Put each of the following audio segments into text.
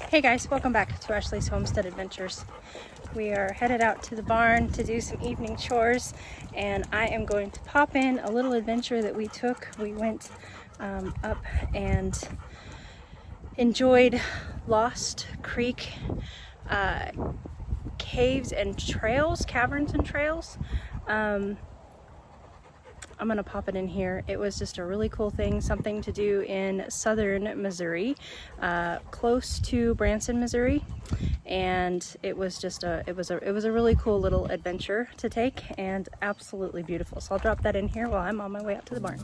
Hey guys, welcome back to Ashley's Homestead Adventures. We are headed out to the barn to do some evening chores, and I am going to pop in a little adventure that we took. We went up and enjoyed Lost Creek caves and trails, caverns and trails. I'm gonna pop it in here. It was just a really cool thing, something to do in southern Missouri, close to Branson, Missouri, and it was just a really cool little adventure to take, and absolutely beautiful. So I'll drop that in here while I'm on my way out to the barn.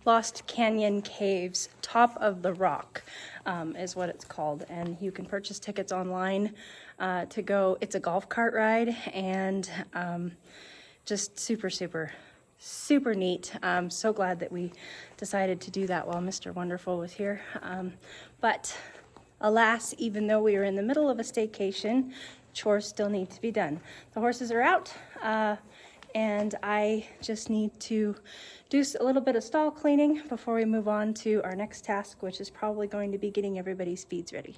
Lost Canyon Caves, Top of the Rock is what it's called, and you can purchase tickets online to go. It's a golf cart ride, and just super neat. I'm so glad that we decided to do that while Mr. Wonderful was here. But alas, even though we are in the middle of a staycation, chores still need to be done. The horses are out, and I just need to do a little bit of stall cleaning before we move on to our next task, which is probably going to be getting everybody's feeds ready.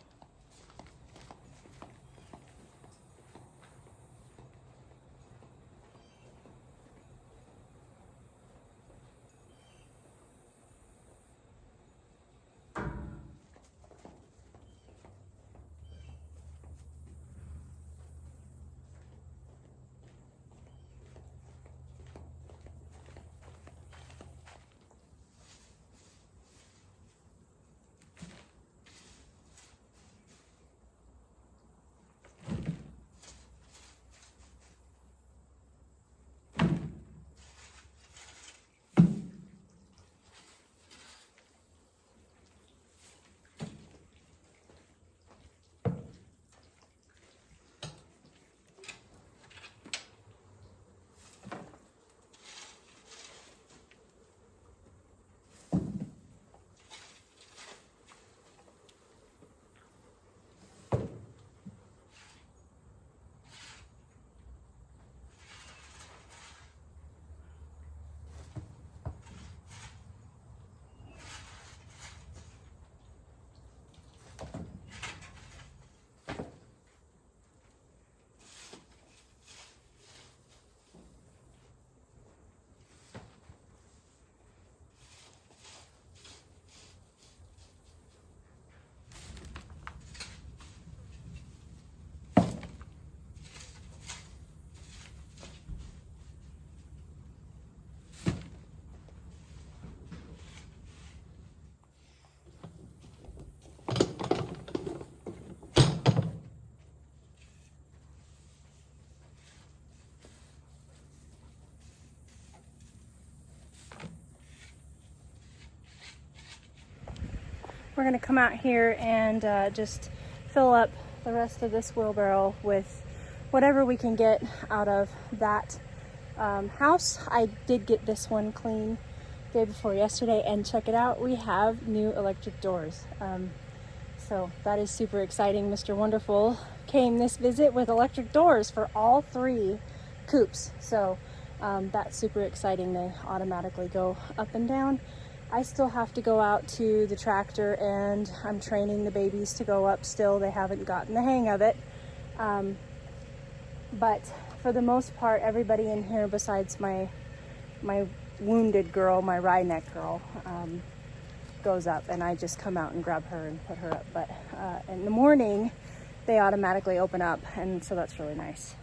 We're gonna come out here and just fill up the rest of this wheelbarrow with whatever we can get out of that house. I did get this one clean day before yesterday, and check it out, we have new electric doors. So that is super exciting. Mr. Wonderful came this visit with electric doors for all 3 coops. So that's super exciting. They automatically go up and down. I still have to go out to the tractor, and I'm training the babies to go up still. They haven't gotten the hang of it. But for the most part, everybody in here besides my wounded girl, my wry neck girl, goes up, and I just come out and grab her and put her up. But in the morning, they automatically open up, and so that's really nice.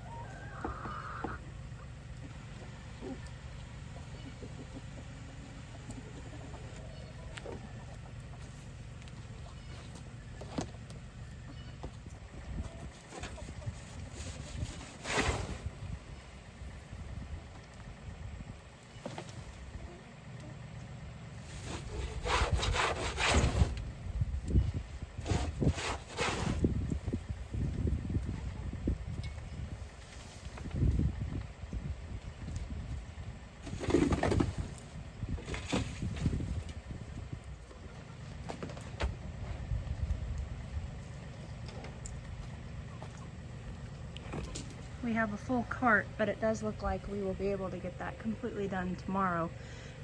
We have a full cart, but it does look like we will be able to get that completely done tomorrow,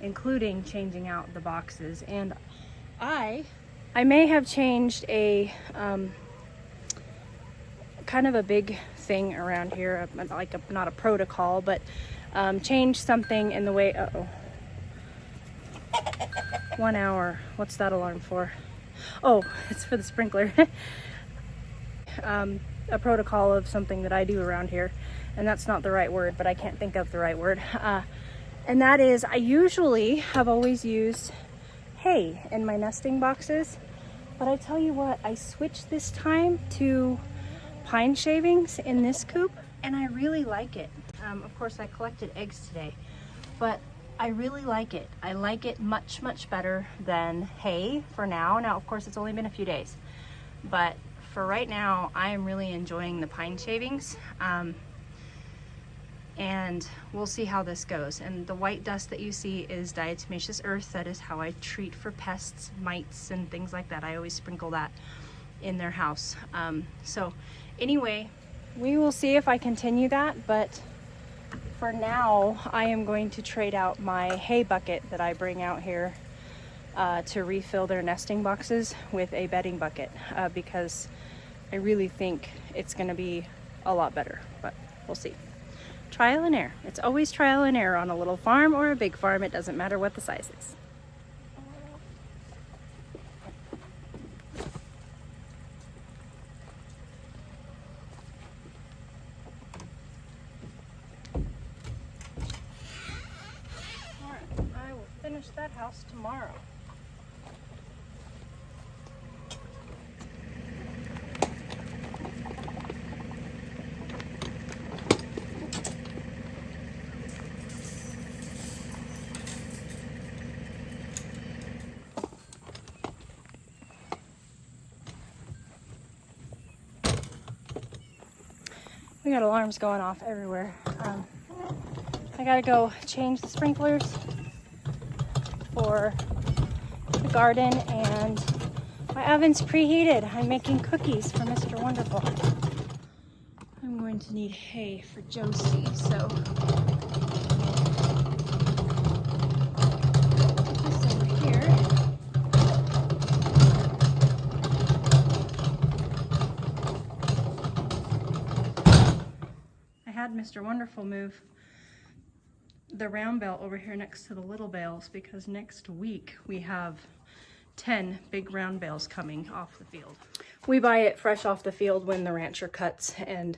including changing out the boxes. And I may have changed a kind of a big thing around here, like not a protocol, but change something in the way. Uh-oh. 1 hour. What's that alarm for? Oh, it's for the sprinkler. A protocol of something that I do around here, and that's not the right word, but I can't think of the right word. And that is, I usually have always used hay in my nesting boxes, but I tell you what, I switched this time to pine shavings in this coop, and I really like it. Of course, I collected eggs today, but I really like it. I like it much, much better than hay for now. Now, of course, it's only been a few days, but for right now, I am really enjoying the pine shavings, and we'll see how this goes. And the white dust that you see is diatomaceous earth. That is how I treat for pests, mites, and things like that. I always sprinkle that in their house. So anyway, we will see if I continue that, but for now, I am going to trade out my hay bucket that I bring out here to refill their nesting boxes with a bedding bucket, because I really think it's going to be a lot better, but we'll see. Trial and error. It's always trial and error on a little farm or a big farm. It doesn't matter what the size is. All right, I will finish that house tomorrow. We got alarms going off everywhere. I gotta go change the sprinklers for the garden, and my oven's preheated. I'm making cookies for Mr. Wonderful. I'm going to need hay for Josie, so put this over here. I had Mr. Wonderful move the round bale over here next to the little bales, because next week we have 10 big round bales coming off the field. We buy it fresh off the field when the rancher cuts, and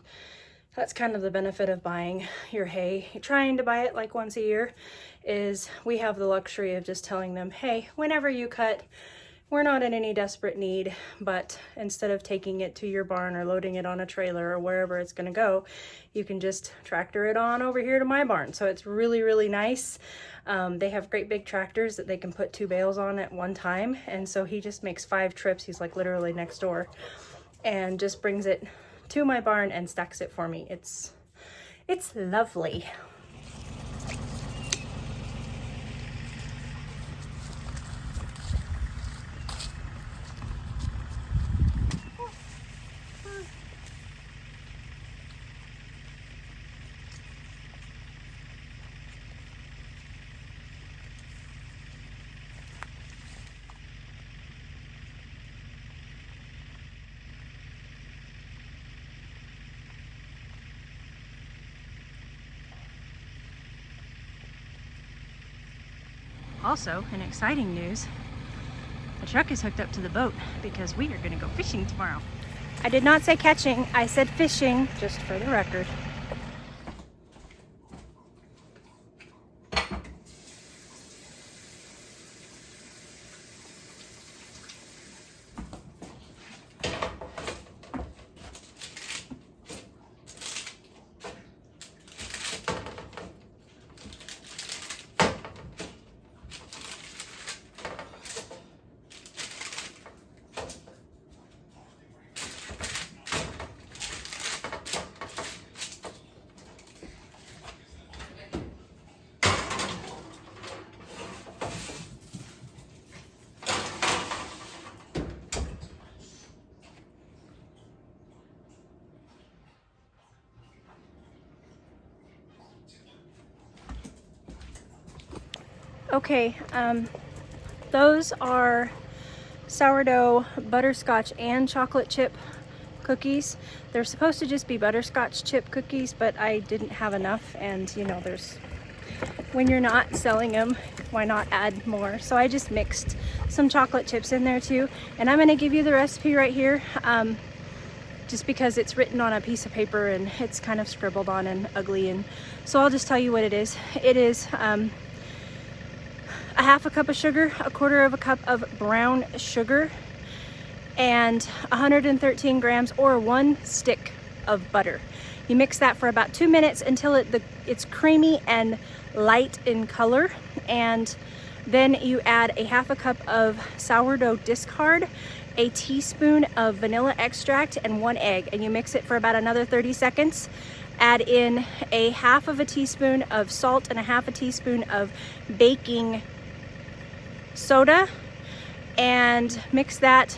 that's kind of the benefit of buying your hay. Trying to buy it like once a year is we have the luxury of just telling them, hey, whenever you cut, we're not in any desperate need, but instead of taking it to your barn or loading it on a trailer or wherever it's gonna go, you can just tractor it on over here to my barn. So it's really, really nice. They have great big tractors that they can put 2 bales on at one time. And so he just makes 5 trips. He's like literally next door and just brings it to my barn and stacks it for me. It's lovely. Also, in exciting news, the truck is hooked up to the boat because we are going to go fishing tomorrow. I did not say catching, I said fishing, just for the record. Okay, those are sourdough, butterscotch, and chocolate chip cookies. They're supposed to just be butterscotch chip cookies, but I didn't have enough, and you know, when you're not selling them, why not add more? So I just mixed some chocolate chips in there too, and I'm gonna give you the recipe right here, just because it's written on a piece of paper and it's kind of scribbled on and ugly, and so I'll just tell you what it is. It is a 1/2 cup of sugar, 1/4 cup of brown sugar, and 113 grams or 1 stick of butter. You mix that for about 2 minutes until it's creamy and light in color, and then you add a 1/2 cup of sourdough discard, a teaspoon of vanilla extract, and 1 egg, and you mix it for about another 30 seconds. Add in a 1/2 teaspoon of salt and a 1/2 teaspoon of baking soda, and mix that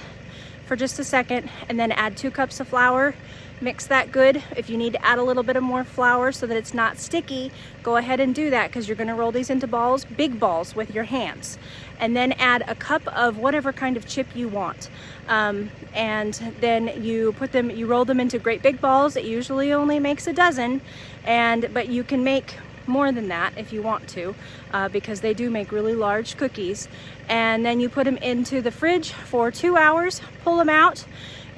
for just a second, and then add 2 cups of flour. Mix that good. If you need to add a little bit of more flour so that it's not sticky, go ahead and do that, because you're going to roll these into balls, big balls, with your hands. And then add a cup of whatever kind of chip you want, and then you roll them into great big balls. It usually only makes a dozen, but you can make more than that if you want to, because they do make really large cookies. And then you put them into the fridge for 2 hours, pull them out,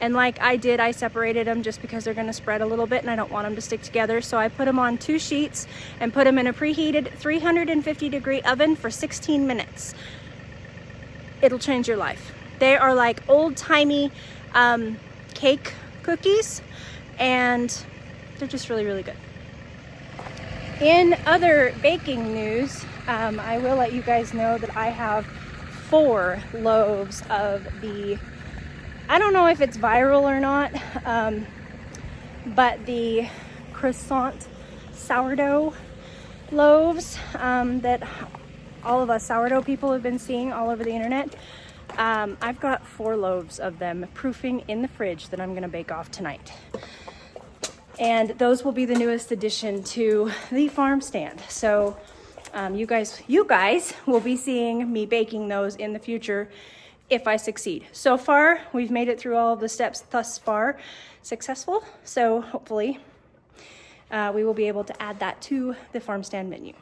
and like I did, I separated them just because they're going to spread a little bit and I don't want them to stick together. So I put them on 2 sheets and put them in a preheated 350-degree oven for 16 minutes. It'll change your life. They are like old-timey cake cookies, and they're just really, really good. In other baking news, I will let you guys know that I have 4 loaves of I don't know if it's viral or not, but the croissant sourdough loaves that all of us sourdough people have been seeing all over the internet. I've got 4 loaves of them proofing in the fridge that I'm going to bake off tonight. And those will be the newest addition to the farm stand. So you guys will be seeing me baking those in the future if I succeed. So far, we've made it through all of the steps thus far successful. So hopefully we will be able to add that to the farm stand menu.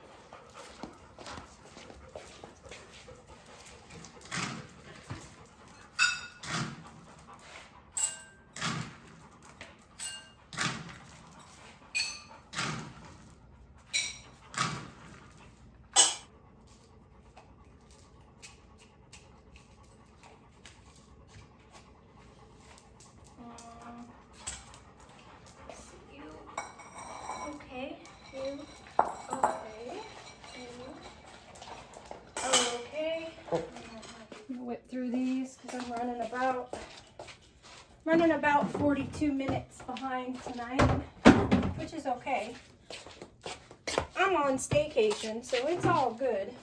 running about 42 minutes behind tonight, which is okay. I'm on staycation, so it's all good.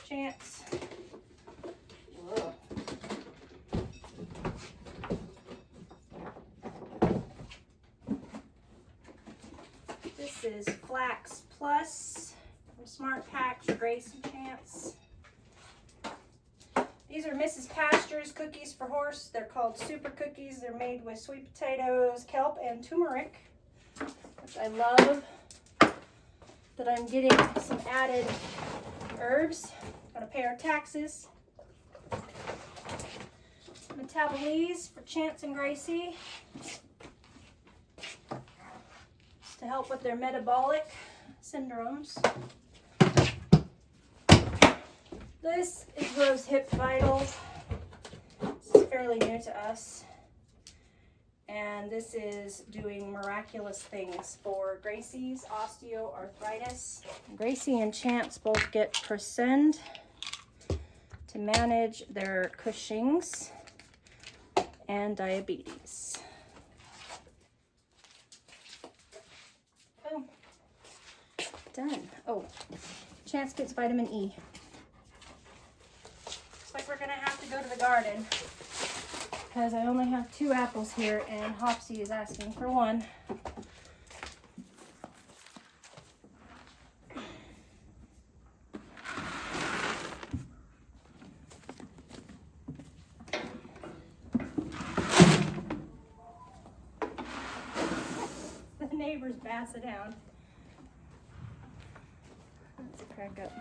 Chance. Whoa. This is Flax Plus from Smart Packs, Grace and Chance. These are Mrs. Pasture's cookies for horse. They're called super cookies. They're made with sweet potatoes, kelp, and turmeric, which I love. That I'm getting some added herbs. Gotta pay our taxes. Metabolese for Chance and Gracie. Just to help with their metabolic syndromes. This is Rose Hip Vitals. This is fairly new to us. And this is doing miraculous things for Gracie's osteoarthritis. Gracie and Chance both get Presend to manage their Cushing's and diabetes. Boom. Done. Oh, Chance gets vitamin E. Looks like we're gonna have to go to the garden, because I only have 2 apples here and Hopsy is asking for 1. The neighbors bass it down. Let's crack up.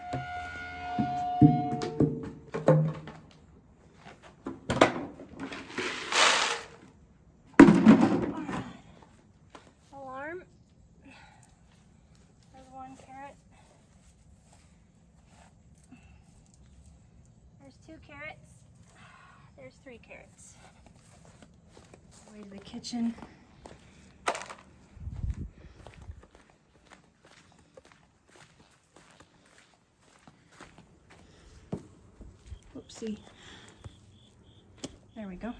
There's 2 carrots. There's 3 carrots. Way to the kitchen. Oopsie. There we go.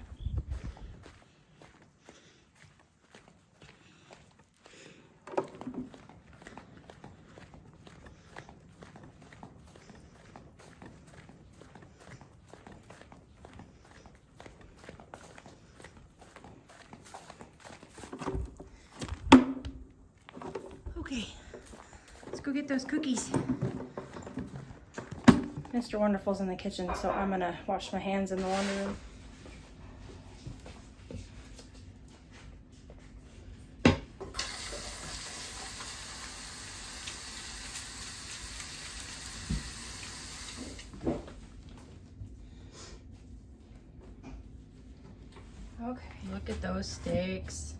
Okay, let's go get those cookies. Mr. Wonderful's in the kitchen, so I'm gonna wash my hands in the laundry room. Okay, look at those steaks.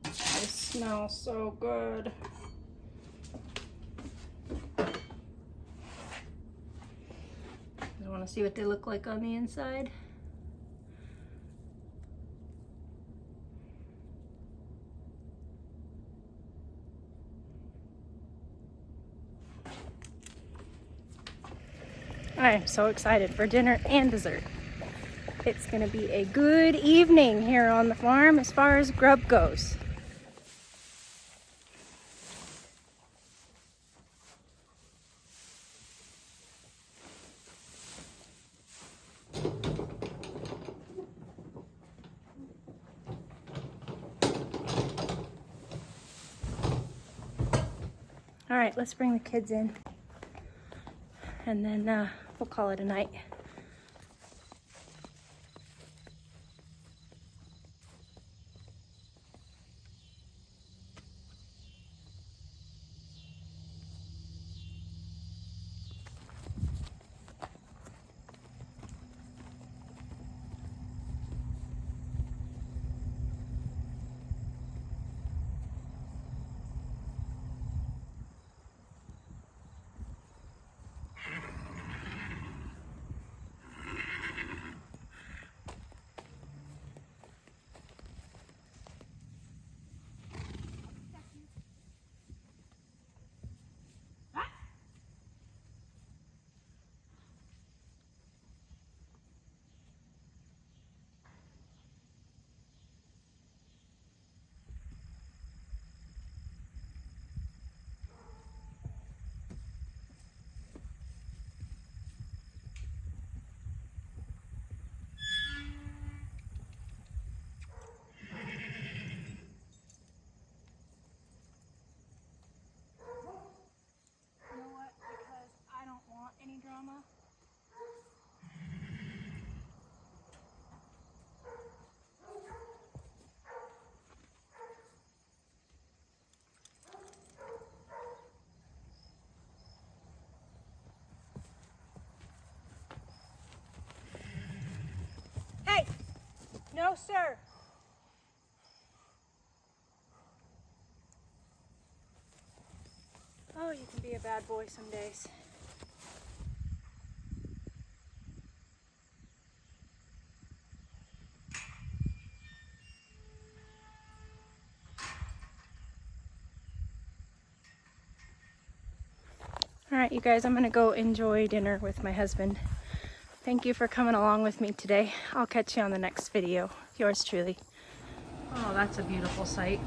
They smell so good. You want to see what they look like on the inside? I am so excited for dinner and dessert. It's going to be a good evening here on the farm as far as grub goes. All right, let's bring the kids in, and then we'll call it a night. No, sir. Oh, you can be a bad boy some days. All right, you guys, I'm gonna go enjoy dinner with my husband. Thank you for coming along with me today. I'll catch you on the next video. Yours truly. Oh, that's a beautiful sight.